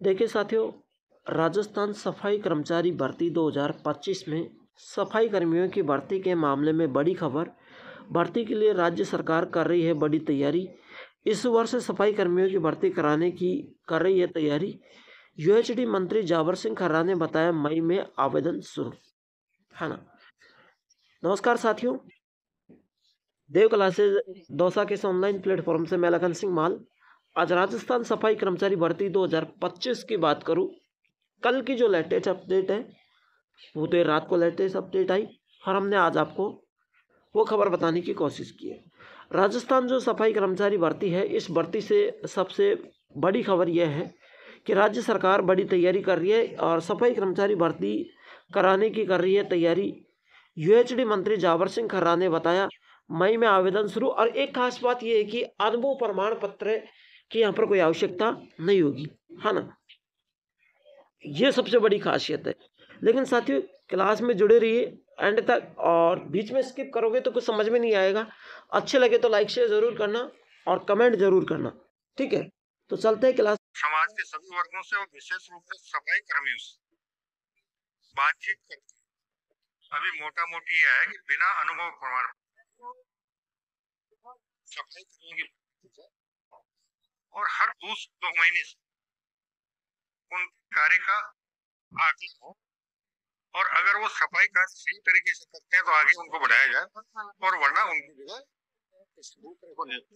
देखिए साथियों, राजस्थान सफाई कर्मचारी भर्ती 2025 में सफाई कर्मियों की भर्ती के मामले में बड़ी खबर। भर्ती के लिए राज्य सरकार कर रही है बड़ी तैयारी। इस वर्ष सफाई कर्मियों की भर्ती कराने की कर रही है तैयारी। यूएचडी मंत्री जावर सिंह खर्रा ने बताया मई में आवेदन शुरू, है ना। नमस्कार साथियों, देव क्लासेज दौसा के इस ऑनलाइन प्लेटफॉर्म से मैं लखन सिंह माल। आज राजस्थान सफाई कर्मचारी भर्ती 2025 की बात करूं। कल की जो लेटेस्ट अपडेट है वो तो रात को लेटेस्ट अपडेट आई और हमने आज आपको वो खबर बताने की कोशिश की है। राजस्थान जो सफाई कर्मचारी भर्ती है, इस भर्ती से सबसे बड़ी खबर यह है कि राज्य सरकार बड़ी तैयारी कर रही है और सफाई कर्मचारी भर्ती कराने की कर रही है तैयारी। यूएचडी मंत्री जावर सिंह खर्रा ने बताया मई में आवेदन शुरू। और एक खास बात यह है कि अनुभव प्रमाण पत्र की यहाँ पर कोई आवश्यकता नहीं होगी, है ना। ये सबसे बड़ी खासियत है। लेकिन साथियों, क्लास में जुड़े रहिए एंड तक, और बीच में स्किप करोगे तो कुछ समझ में नहीं आएगा। अच्छे लगे तो लाइक शेयर जरूर करना और कमेंट जरूर करना, ठीक है। तो चलते हैं क्लास। समाज के सभी वर्गों से और विशेष रूप से सफाई कर्मियों से बातचीत करते अभी मोटा मोटी यह है कि बिना अनुभव प्रमाण सफाई कर्मियों की और हर 2 महीने से उन कार्य का आकलन हो, और अगर वो सफाई कार्य सही तरीके से करते हैं तो आगे उनको बढ़ाया जाए और वरना उनकी जगह दूसरे को नियुक्त।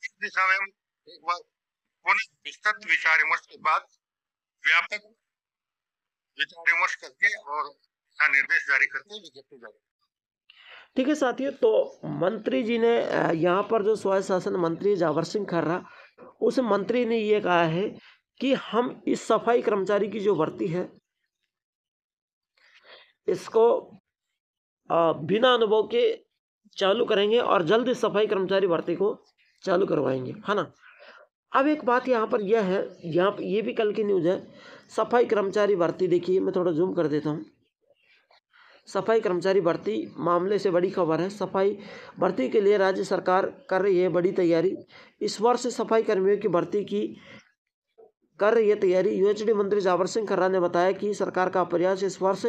इस दिशा में हम एक बार पुनः विस्तृत विचार विमर्श के बाद व्यापक विचार विमर्श करके और निर्देश जारी करके विज्ञप्ति जारी। ठीक है साथियों, तो मंत्री जी ने यहाँ पर जो स्वायत्त शासन मंत्री जावर सिंह खर्रा, उस मंत्री ने ये कहा है कि हम इस सफाई कर्मचारी की जो भर्ती है इसको बिना अनुभव के चालू करेंगे और जल्द इस सफाई कर्मचारी भर्ती को चालू करवाएंगे, है ना। अब एक बात यहाँ पर यह है, यहाँ पर ये भी कल की न्यूज़ है। सफाई कर्मचारी भर्ती, देखिए मैं थोड़ा जूम कर देता हूँ। सफाई कर्मचारी भर्ती मामले से बड़ी खबर है। सफाई भर्ती के लिए राज्य सरकार कर रही है बड़ी तैयारी। इस वर्ष सफाई कर्मियों की भर्ती की कर रही है तैयारी। यूएचडी मंत्री जावर सिंह खर्रा ने बताया कि सरकार का प्रयास इस वर्ष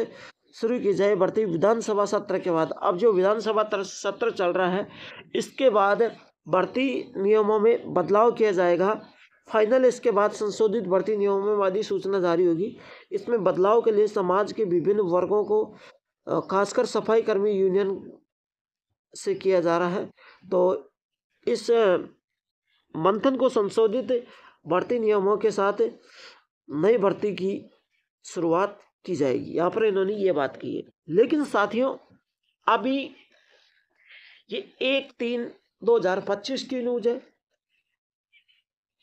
शुरू की जाए भर्ती विधानसभा सत्र के बाद। अब जो विधानसभा सत्र चल रहा है, इसके बाद भर्ती नियमों में बदलाव किया जाएगा फाइनल। इसके बाद संशोधित भर्ती नियमों में अधिसूचना जारी होगी। इसमें बदलाव के लिए समाज के विभिन्न वर्गों को, खासकर सफाई कर्मी यूनियन से किया जा रहा है। तो इस मंथन को संशोधित भर्ती नियमों के साथ नई भर्ती की शुरुआत की जाएगी। यहाँ पर इन्होंने ये बात की है। लेकिन साथियों, अभी ये 1/3/2025 की न्यूज है,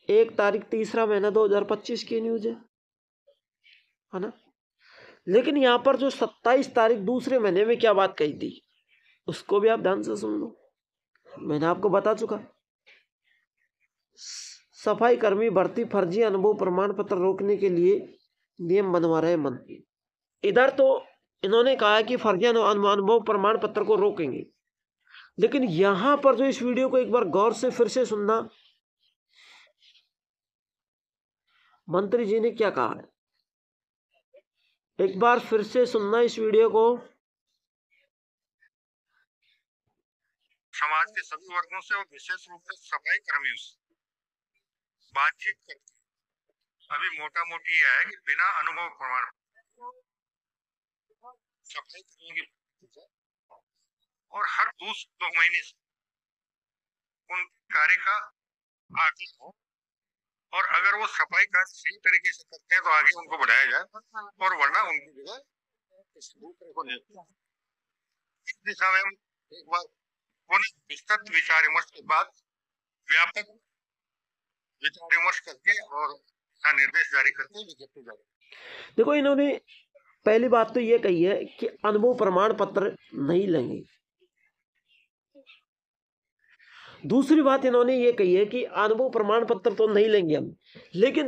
1 तारीख 3रा महीना 2025 की न्यूज है ना। लेकिन यहाँ पर जो 27 तारीख दूसरे महीने में क्या बात कही थी, उसको भी आप ध्यान से सुन लो। मैंने आपको बता चुका, सफाई कर्मी भर्ती फर्जी अनुभव प्रमाण पत्र रोकने के लिए नियम बनवा रहे मंत्री। इधर तो इन्होंने कहा कि फर्जी अनुभव प्रमाण पत्र को रोकेंगे, लेकिन यहां पर जो इस वीडियो को एक बार गौर से फिर से सुनना, मंत्री जी ने क्या कहा है, एक बार फिर से सुनना इस वीडियो को। समाज के सभी वर्गों से और विशेष रूप से सफाई कर्मियों से बातचीत करके अभी मोटा मोटी यह है कि बिना अनुभव प्रमाण सफाई कर्मियों की और हर 2 महीने से उन कार्य का आकलन हो, और अगर वो सफाई कार्य सही तरीके से करते हैं तो आगे उनको बढ़ाया जाए और वरना उनकी जगह दूसरे को नियुक्त। इस दिशा में हम एक बार पुनः विस्तृत विचार विमर्श के बाद व्यापक विचार विमर्श करके और निर्देश जारी करके विज्ञप्ति जारी। देखो, इन्होंने पहली बात तो ये कही है कि अनुभव प्रमाण पत्र नहीं लेंगे। दूसरी बात इन्होंने ये कही है कि अनुभव प्रमाण पत्र तो नहीं लेंगे हम, लेकिन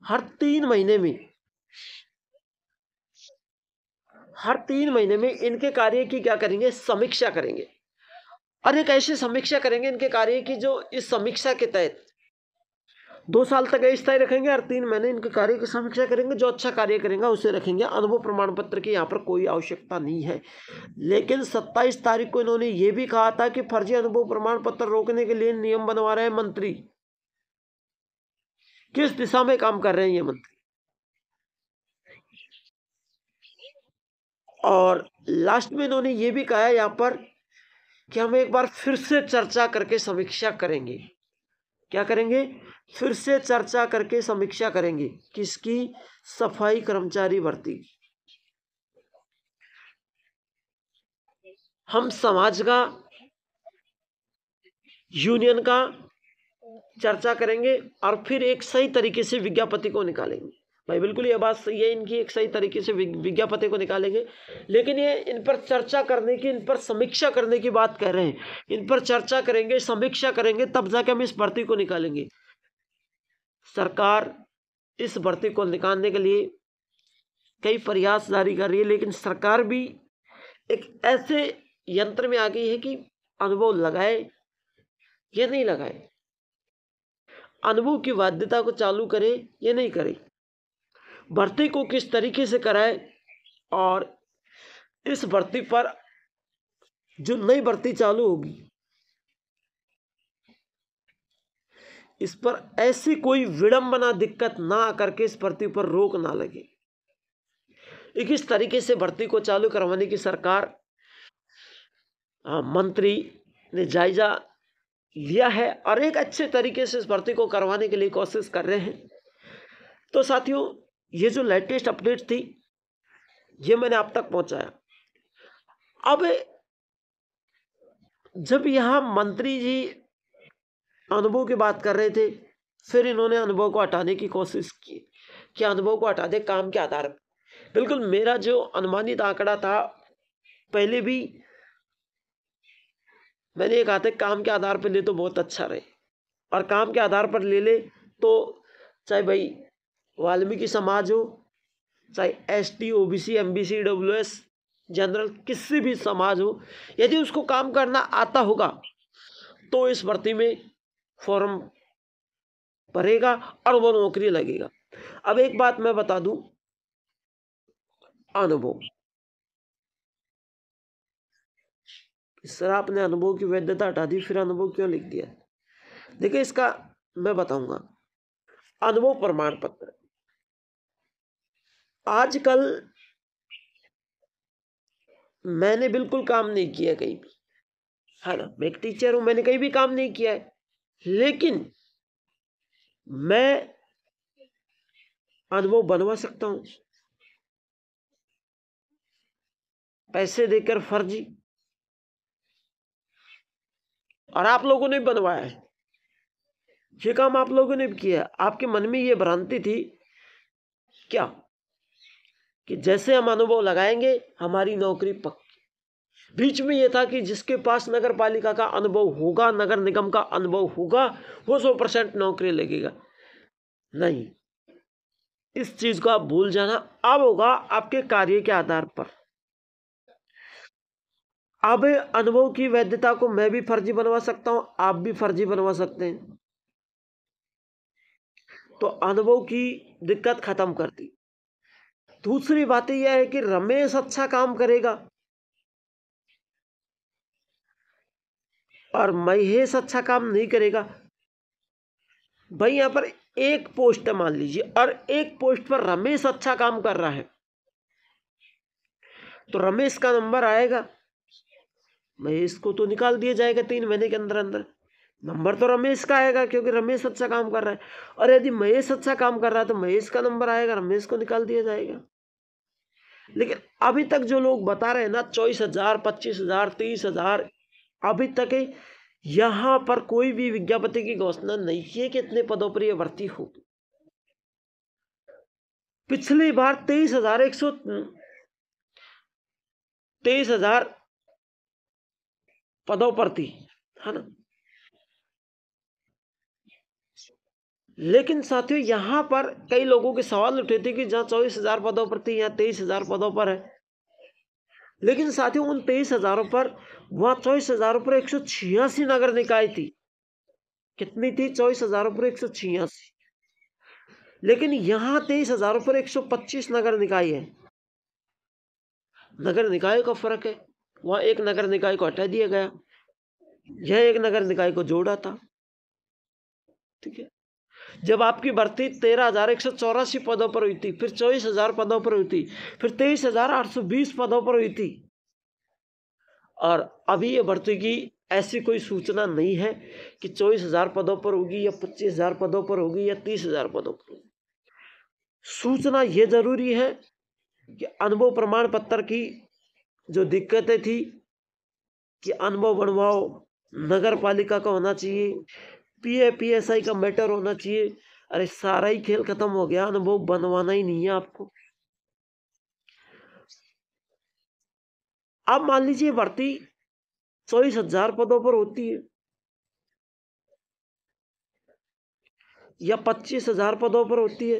हर 3 महीने में इनके कार्य की क्या करेंगे, समीक्षा करेंगे। और एक ऐसी समीक्षा करेंगे इनके कार्य की जो इस समीक्षा के तहत 2 साल तक अस्थायी रखेंगे और 3 महीने इनके कार्य की समीक्षा करेंगे। जो अच्छा कार्य करेगा उसे रखेंगे। अनुभव प्रमाण पत्र की यहाँ पर कोई आवश्यकता नहीं है। लेकिन 27 तारीख को इन्होंने ये भी कहा था कि फर्जी अनुभव प्रमाण पत्र रोकने के लिए नियम बनवा रहे हैं मंत्री। किस दिशा में काम कर रहे हैं ये मंत्री? और लास्ट में इन्होंने ये भी कहा है यहाँ पर कि हम एक बार फिर से चर्चा करके समीक्षा करेंगे। क्या करेंगे? फिर से चर्चा करके समीक्षा करेंगे। किसकी? सफाई कर्मचारी भर्ती। हम समाज का, यूनियन का चर्चा करेंगे और फिर एक सही तरीके से विज्ञापति को निकालेंगे। भाई बिल्कुल ये बात सही है इनकी, एक सही तरीके से विज्ञापति को निकालेंगे। लेकिन ये इन पर चर्चा करने की, इन पर समीक्षा करने की बात कर रहे हैं। इन पर चर्चा करेंगे, समीक्षा करेंगे, तब जाके हम इस भर्ती को निकालेंगे। सरकार इस भर्ती को निकालने के लिए कई प्रयास जारी कर रही है, लेकिन सरकार भी एक ऐसे यंत्र में आ गई है कि अनुभव लगाए या नहीं लगाए, अनुभव की बाध्यता को चालू करे या नहीं करे, भर्ती को किस तरीके से कराए, और इस भर्ती पर जो नई भर्ती चालू होगी इस पर ऐसी कोई विडंबना, दिक्कत ना आकर के इस भर्ती पर रोक ना लगे। इस तरीके से भर्ती को चालू करवाने की सरकार, मंत्री ने जायजा लिया है और एक अच्छे तरीके से इस भर्ती को करवाने के लिए कोशिश कर रहे हैं। तो साथियों, ये जो लेटेस्ट अपडेट थी ये मैंने आप तक पहुंचाया। अब जब यहां मंत्री जी अनुभव की बात कर रहे थे, फिर इन्होंने अनुभव को हटाने की कोशिश की कि अनुभव को हटा दे काम के आधार पर। बिल्कुल मेरा जो अनुमानित आंकड़ा था, पहले भी मैंने ये कहा था काम के आधार पर ले तो बहुत अच्छा रहे, और काम के आधार पर ले ले तो चाहे भाई वाल्मीकि समाज हो, चाहे ST, OBC, MBC, EWS, general, किसी भी समाज हो, यदि उसको काम करना आता होगा तो इस भर्ती में फॉर्म भरेगा और वो नौकरी लगेगा। अब एक बात मैं बता दूं, अनुभव, सर आपने अनुभव की वैधता हटा दी, फिर अनुभव क्यों लिख दिया? देखिए इसका मैं बताऊंगा। अनुभव प्रमाण पत्र आजकल मैंने बिल्कुल काम नहीं किया कहीं भी, है ना, मैं एक टीचर हूं, मैंने कहीं भी काम नहीं किया है, लेकिन मैं अनुभव बनवा सकता हूं पैसे देकर फर्जी, और आप लोगों ने बनवाया है। ये काम आप लोगों ने भी किया। आपके मन में ये भ्रांति थी क्या कि जैसे हम अनुभव लगाएंगे हमारी नौकरी पक्की। बीच में यह था कि जिसके पास नगर पालिका का अनुभव होगा, नगर निगम का अनुभव होगा, वो 100% नौकरी लगेगा। नहीं, इस चीज को आप भूल जाना। अब होगा आपके कार्य के आधार पर। अब अनुभव की वैधता को मैं भी फर्जी बनवा सकता हूं, आप भी फर्जी बनवा सकते हैं। तो अनुभव की दिक्कत खत्म कर दी। दूसरी बात यह है कि रमेश अच्छा काम करेगा और महेश अच्छा काम नहीं करेगा। भाई यहां पर एक पोस्ट है मान लीजिए, और एक पोस्ट पर रमेश अच्छा काम कर रहा है, तो रमेश का नंबर आएगा, महेश को तो निकाल दिया जाएगा 3 महीने के अंदर अंदर। नंबर तो रमेश का आएगा क्योंकि रमेश अच्छा काम कर रहा है, और यदि महेश अच्छा काम कर रहा है तो महेश का नंबर आएगा, रमेश को निकाल दिया जाएगा। लेकिन अभी तक जो लोग बता रहे हैं ना 24,000, 25,000, 30,000, अभी तक यहां पर कोई भी विज्ञापति की घोषणा नहीं है कि इतने पदों पर यह भर्ती होगी। पिछली बार 23,000 पदों पर थी, है ना। लेकिन साथियों यहां पर कई लोगों के सवाल उठे थे कि जहां 24,000 पदों पर थी, यहां 23,000 पदों पर है। लेकिन साथियों उन 23,000 पर, वहां 24,000 पर 186 नगर निकाय थी। कितनी थी? 24,000 पर 186। लेकिन यहाँ 23,000 पर 125 नगर निकाय है। नगर निकाय का फर्क है, वहाँ एक नगर निकाय को हटा दिया गया, यह एक नगर निकाय को जोड़ा था। ठीक है, जब आपकी भर्ती 13,184 पदों पर हुई थी, फिर 24,000 पदों पर हुई थी, फिर 23,820 पदों पर हुई थी, और अभी ये भर्ती की ऐसी कोई सूचना नहीं है कि 24,000 पदों पर होगी या 25,000 पदों पर होगी या 30,000 पदों पर होगी। सूचना ये जरूरी है कि अनुभव प्रमाण पत्र की जो दिक्कतें थी कि अनुभव बनवाओ, नगर पालिका का होना चाहिए, PA PSI का मैटर होना चाहिए, अरे सारा ही खेल खत्म हो गया, अनुभव बनवाना ही नहीं है आपको। अब मान लीजिए भर्ती 24,000 पदों पर होती है या 25,000 पदों पर होती है,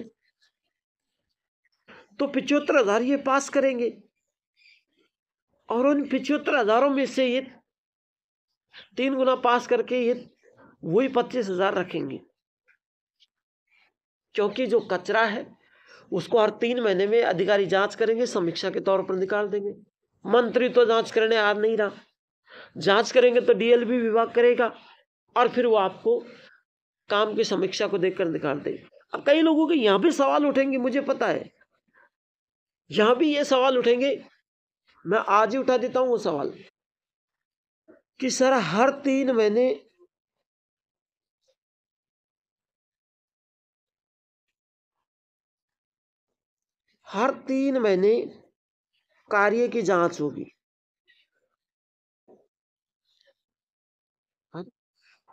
तो 75,000 ये पास करेंगे, और उन 75,000 में से ये 3 गुना पास करके ये वही 25,000 रखेंगे, क्योंकि जो कचरा है उसको हर 3 महीने में अधिकारी जांच करेंगे, समीक्षा के तौर पर निकाल देंगे। मंत्री तो जांच करने आ नहीं रहा, जांच करेंगे तो DLB विभाग करेगा, और फिर वो आपको काम की समीक्षा को देखकर निकाल देंगे। अब कई लोगों के यहाँ भी सवाल उठेंगे, मुझे पता है, यहाँ भी ये सवाल उठेंगे, मैं आज ही उठा देता हूं वो सवाल कि सर हर 3 महीने कार्य की जांच होगी,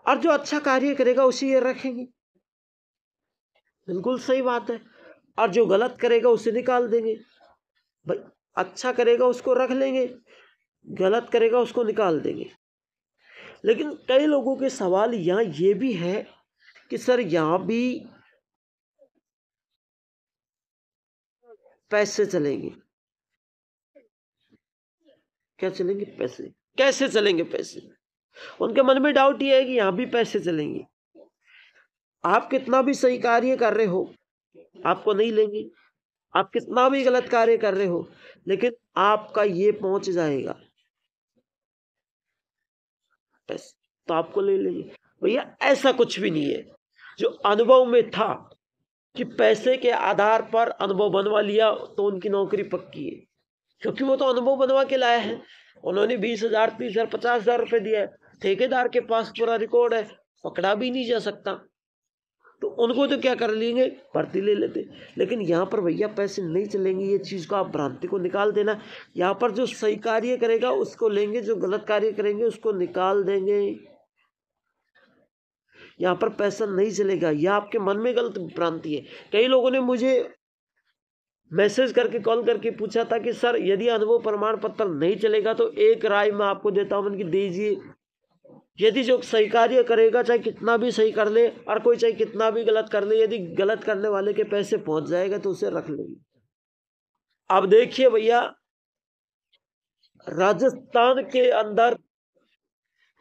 और जो अच्छा कार्य करेगा उसी ये रखेंगे, बिल्कुल सही बात है, और जो गलत करेगा उसे निकाल देंगे। भाई अच्छा करेगा उसको रख लेंगे, गलत करेगा उसको निकाल देंगे। लेकिन कई लोगों के सवाल यहाँ ये भी है कि सर यहाँ भी पैसे चलेंगे, क्या चलेंगे? पैसे कैसे चलेंगे? पैसे, उनके मन में डाउट ये है कि यहाँ भी पैसे चलेंगे। आप कितना भी सही कार्य कर रहे हो आपको नहीं लेंगे, आप कितना भी गलत कार्य कर रहे हो लेकिन आपका ये पहुंच जाएगा पैसे, तो आपको ले लेंगे। भैया ऐसा कुछ भी नहीं है। जो अनुभव में था कि पैसे के आधार पर अनुभव बनवा लिया तो उनकी नौकरी पक्की है, क्योंकि वो तो अनुभव बनवा के लाया है, उन्होंने 20,000 30,000 50,000 रुपए दिया है, ठेकेदार के पास पूरा रिकॉर्ड है, पकड़ा भी नहीं जा सकता, तो उनको तो क्या कर लेंगे, भर्ती ले लेते। लेकिन यहाँ पर भैया पैसे नहीं चलेंगे, ये चीज़ को आप भ्रांति को निकाल देना। यहाँ पर जो सही कार्य करेगा उसको लेंगे, जो गलत कार्य करेंगे उसको निकाल देंगे। यहाँ पर पैसा नहीं चलेगा, यह आपके मन में गलत भ्रांति है। कई लोगों ने मुझे मैसेज करके कॉल करके पूछा था कि सर यदि अनुभव प्रमाण पत्र नहीं चलेगा तो एक राय मैं आपको देता हूँ कि दीजिए, यदि जो सही कार्य करेगा चाहे कितना भी सही कर ले और कोई चाहे कितना भी गलत कर ले, यदि गलत करने वाले के पैसे पहुंच जाएगा तो उसे रख लेंगे। अब देखिए भैया, राजस्थान के अंदर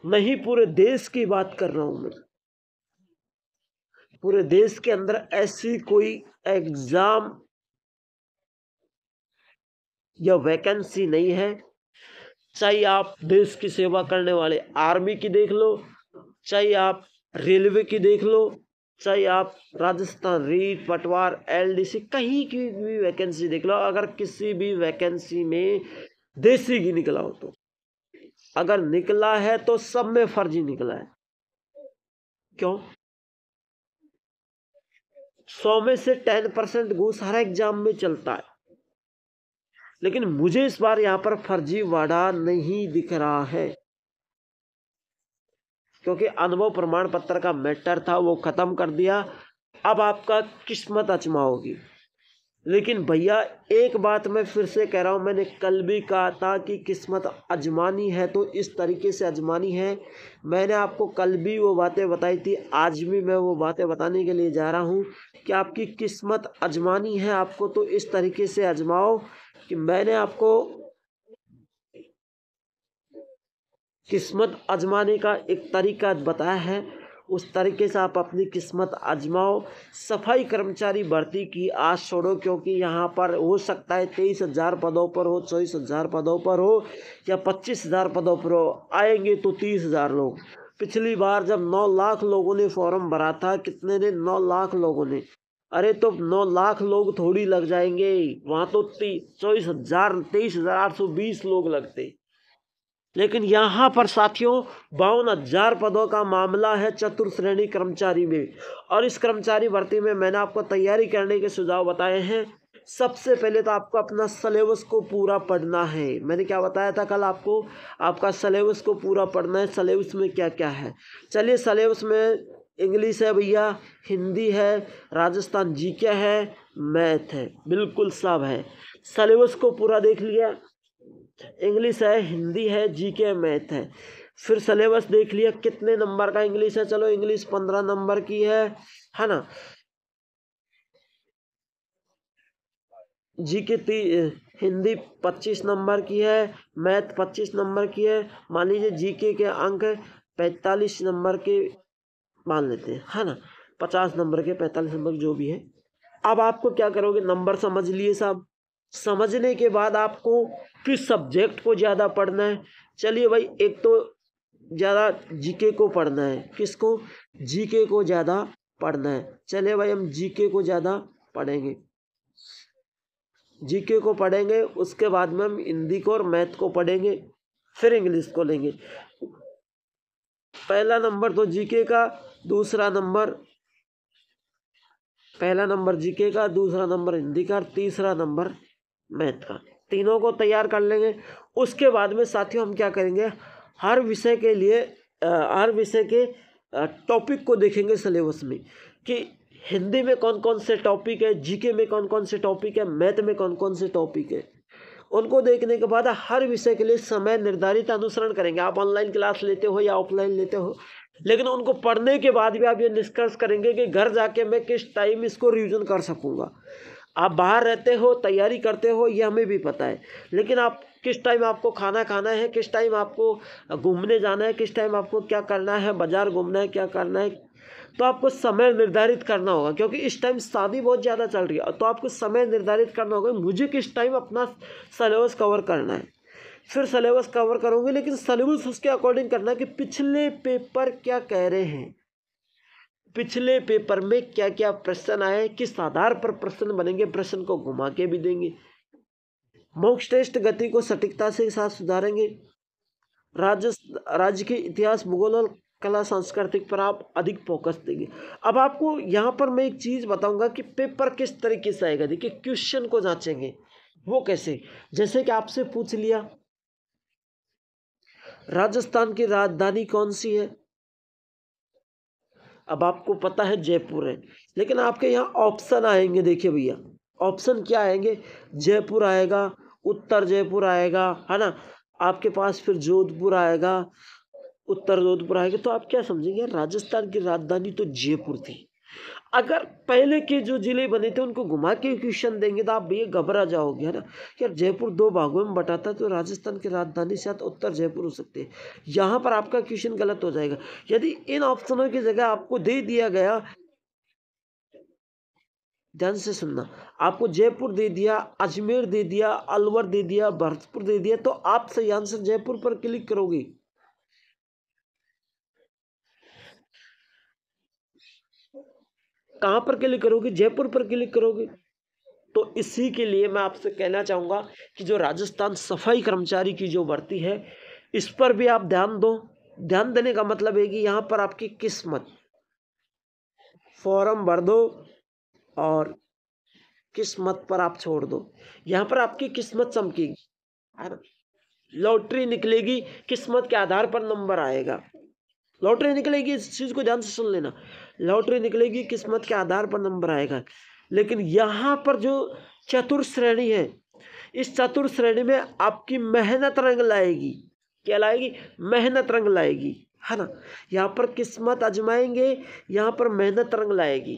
नहीं, पूरे देश की बात कर रहा हूं मैं, पूरे देश के अंदर ऐसी कोई एग्जाम या वैकेंसी नहीं है, चाहे आप देश की सेवा करने वाले आर्मी की देख लो, चाहे आप रेलवे की देख लो, चाहे आप राजस्थान रीट पटवार LDC कहीं की भी वैकेंसी देख लो, अगर किसी भी वैकेंसी में देसी घी निकला हो तो, अगर निकला है तो सब में फर्जी निकला है। क्यों? 100 में से 10% घूस हर एग्जाम में चलता है, लेकिन मुझे इस बार यहां पर फर्जीवाड़ा नहीं दिख रहा है, क्योंकि अनुभव प्रमाण पत्र का मैटर था वो खत्म कर दिया, अब आपका किस्मत आजमाओगी। लेकिन भैया एक बात मैं फिर से कह रहा हूं, मैंने कल भी कहा था कि किस्मत आजमानी है तो इस तरीके से आजमानी है। मैंने आपको कल भी वो बातें बताई थी, आज भी मैं वो बातें बताने के लिए जा रहा हूं कि आपकी किस्मत आजमानी है, आपको तो इस तरीके से आजमाओ कि मैंने आपको किस्मत आजमाने का एक तरीका बताया है, उस तरीके से आप अपनी किस्मत आजमाओ। सफाई कर्मचारी भर्ती की आस छोड़ो, क्योंकि यहाँ पर हो सकता है 23,000 पदों पर हो, 24,000 पदों पर हो या 25,000 पदों पर हो, आएंगे तो 30,000 लोग। पिछली बार जब 9 लाख लोगों ने फॉर्म भरा था, कितने ने? 9 लाख लोगों ने। अरे तो 9 लाख लोग थोड़ी लग जाएंगे, वहाँ तो 23,820 लोग लगते। लेकिन यहाँ पर साथियों 52,000 पदों का मामला है चतुर्श्रेणी कर्मचारी में। और इस कर्मचारी भर्ती में मैंने आपको तैयारी करने के सुझाव बताए हैं। सबसे पहले तो आपको अपना सिलेबस को पूरा पढ़ना है। मैंने क्या बताया था कल आपको? आपका सिलेबस को पूरा पढ़ना है। सिलेबस में क्या क्या है? चलिए, सिलेबस में इंग्लिश है भैया, हिंदी है, राजस्थान जीके है, मैथ है, बिल्कुल सब है। सिलेबस को पूरा देख लिया। इंग्लिश है, हिंदी है, जीके, मैथ है। फिर सिलेबस देख लिया कितने नंबर का इंग्लिश है। चलो, इंग्लिश 15 नंबर की है ना। जीके हिंदी 25 नंबर की है, मैथ 25 नंबर की है। मान लीजिए जीके के अंक 45 नंबर के मान लेते हैं, है ना। 50 नंबर के, 45 नंबर जो भी है। अब आपको क्या करोगे? नंबर समझ लिए साहब। समझने के बाद आपको किस सब्जेक्ट को ज़्यादा पढ़ना है? चलिए भाई, एक तो ज़्यादा जीके को पढ़ना है। किसको? जीके को ज़्यादा पढ़ना है। चलिए भाई, हम जीके को ज़्यादा पढ़ेंगे। जीके को पढ़ेंगे, उसके बाद में हम हिंदी को और मैथ को पढ़ेंगे, फिर इंग्लिश को लेंगे। पहला नंबर तो जीके का, दूसरा नंबर पहला नंबर जीके का, दूसरा नंबर हिंदी का, तीसरा नंबर मैथ का। तीनों को तैयार कर लेंगे। उसके बाद में साथियों हम क्या करेंगे? हर विषय के लिए हर विषय के टॉपिक को देखेंगे सिलेबस में, कि हिंदी में कौन कौन से टॉपिक है, जीके में कौन कौन से टॉपिक है, मैथ में कौन कौन से टॉपिक है। उनको देखने के बाद हर विषय के लिए समय निर्धारित अनुसरण करेंगे। आप ऑनलाइन क्लास लेते हो या ऑफलाइन लेते हो, लेकिन उनको पढ़ने के बाद भी आप ये निष्कर्ष करेंगे कि घर जाके मैं किस टाइम इसको रिवीजन कर सकूंगा। आप बाहर रहते हो, तैयारी करते हो, ये हमें भी पता है, लेकिन आप किस टाइम आपको खाना खाना है, किस टाइम आपको घूमने जाना है, किस टाइम आपको क्या करना है, बाजार घूमना है, क्या करना है, तो आपको समय निर्धारित करना होगा। क्योंकि इस टाइम शादी बहुत ज़्यादा चल रही है, तो आपको समय निर्धारित करना होगा, मुझे किस टाइम अपना सिलेबस कवर करना है। फिर सिलेबस कवर करोगे, लेकिन सिलेबस उसके अकॉर्डिंग करना कि पिछले पेपर क्या कह रहे हैं, पिछले पेपर में क्या क्या प्रश्न आए, किस आधार पर प्रश्न बनेंगे, प्रश्न को घुमा के भी देंगे। मॉक टेस्ट गति को सटीकता से साथ सुधारेंगे। राज्य के इतिहास, भूगोल और कला सांस्कृतिक पर आप अधिक फोकस देंगे। अब आपको यहाँ पर मैं एक चीज़ बताऊंगा कि पेपर किस तरीके से आएगा। देखिए, क्वेश्चन को जांचेंगे। वो कैसे? जैसे कि आपसे पूछ लिया राजस्थान की राजधानी कौन सी है, अब आपको पता है जयपुर है, लेकिन आपके यहाँ ऑप्शन आएंगे। देखिए भैया, ऑप्शन क्या आएंगे? जयपुर आएगा, उत्तर जयपुर आएगा, है ना, आपके पास फिर जोधपुर आएगा, उत्तर जोधपुर आएगा। तो आप क्या समझेंगे? राजस्थान की राजधानी तो जयपुर थी। अगर पहले के जो जिले बने थे उनको घुमा के क्वेश्चन देंगे तो आप भैया घबरा जाओगे, है ना। यार, जयपुर 2 भागों में बटा था, तो राजस्थान की राजधानी शायद उत्तर जयपुर हो सकते हैं। यहाँ पर आपका क्वेश्चन गलत हो जाएगा। यदि इन ऑप्शनों की जगह आपको दे दिया गया, ध्यान से सुनना, आपको जयपुर दे दिया, अजमेर दे दिया, अलवर दे दिया, भरतपुर दे दिया, तो आप सही आंसर जयपुर पर क्लिक करोगे। कहाँ पर क्लिक करोगे? जयपुर पर क्लिक करोगे। तो इसी के लिए मैं आपसे कहना चाहूँगा कि जो राजस्थान सफाई कर्मचारी की जो भर्ती है, इस पर भी आप ध्यान दो। ध्यान देने का मतलब है कि यहाँ पर आपकी किस्मत, फॉर्म भर दो और किस्मत पर आप छोड़ दो। यहाँ पर आपकी किस्मत चमकेगी, है ना। लॉटरी निकलेगी, किस्मत के आधार पर नंबर आएगा। लॉटरी निकलेगी, इस चीज़ को ध्यान से सुन लेना। लॉटरी निकलेगी, किस्मत के आधार पर नंबर आएगा। लेकिन यहाँ पर जो चतुर्थ श्रेणी है, इस चतुर्थ श्रेणी में आपकी मेहनत रंग लाएगी। क्या लाएगी? मेहनत रंग लाएगी, है ना। यहाँ पर किस्मत आजमाएंगे, यहाँ पर मेहनत रंग लाएगी।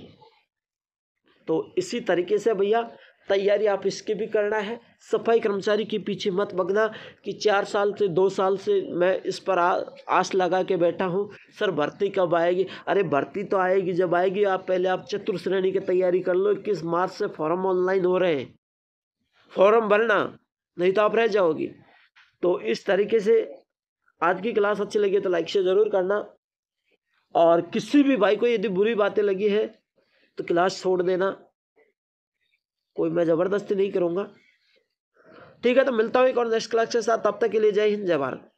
तो इसी तरीके से भैया तैयारी आप इसकी भी करना है। सफाई कर्मचारी के पीछे मत भागना कि 4 साल से 2 साल से मैं इस पर आस लगा के बैठा हूँ, सर भर्ती कब आएगी। अरे भर्ती तो आएगी, जब आएगी आप पहले आप चतुर्थ श्रेणी की तैयारी कर लो। 21 मार्च से फॉर्म ऑनलाइन हो रहे हैं, फॉर्म भरना, नहीं तो आप रह जाओगी। तो इस तरीके से आज की क्लास अच्छी लगी तो लाइक शेयर जरूर करना, और किसी भी भाई को यदि बुरी बातें लगी है तो क्लास छोड़ देना, कोई मैं ज़बरदस्ती नहीं करूँगा। ठीक है, तो मिलता हूँ एक और नेक्स्ट क्लास के साथ, तब तक के लिए जय हिंद जय भारत।